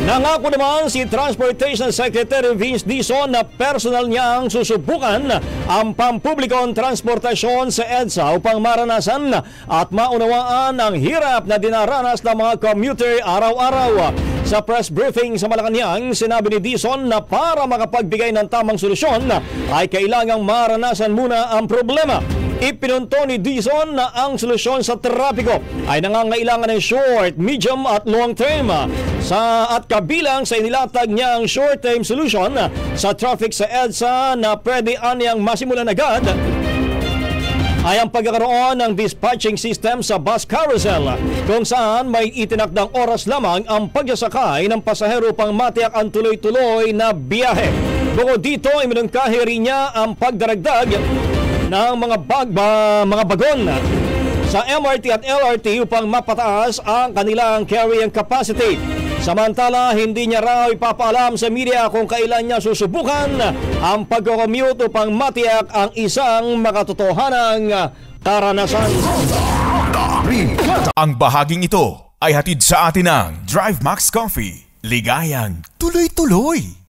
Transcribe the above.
Nangako naman si Transportation Secretary Vince Dizon na personal niyang susubukan ang pampublikong transportasyon sa EDSA upang maranasan at maunawaan ang hirap na dinaranas ng mga commuter araw-araw. Sa press briefing sa Malacanang, sinabi ni Dizon na para makapagbigay ng tamang solusyon ay kailangang maranasan muna ang problema. Ipinunto ni Dizon na ang solusyon sa trapiko ay nangangailangan ng short, medium at long term. At kabilang sa inilatag niyang short-term solution sa traffic sa EDSA na pwede anyang masimulan agad ay ang pagkakaroon ng dispatching system sa bus carousel kung saan may itinakdang oras lamang ang pagsasakay ng pasahero pang matiyak ang tuloy-tuloy na biyahe. Bukod dito ay minungkahi rin niya ang pagdaragdag ng mga bagon sa MRT at LRT upang mapataas ang kanilang carrying capacity. Samantala, hindi niya raw ipapaalam sa media kung kailan niya susubukan ang pag-commute upang matiyak ang isang makatotohanang karanasan. Ang bahaging ito ay hatid sa atin ng Drive Max Coffee. Ligayang tuloy-tuloy.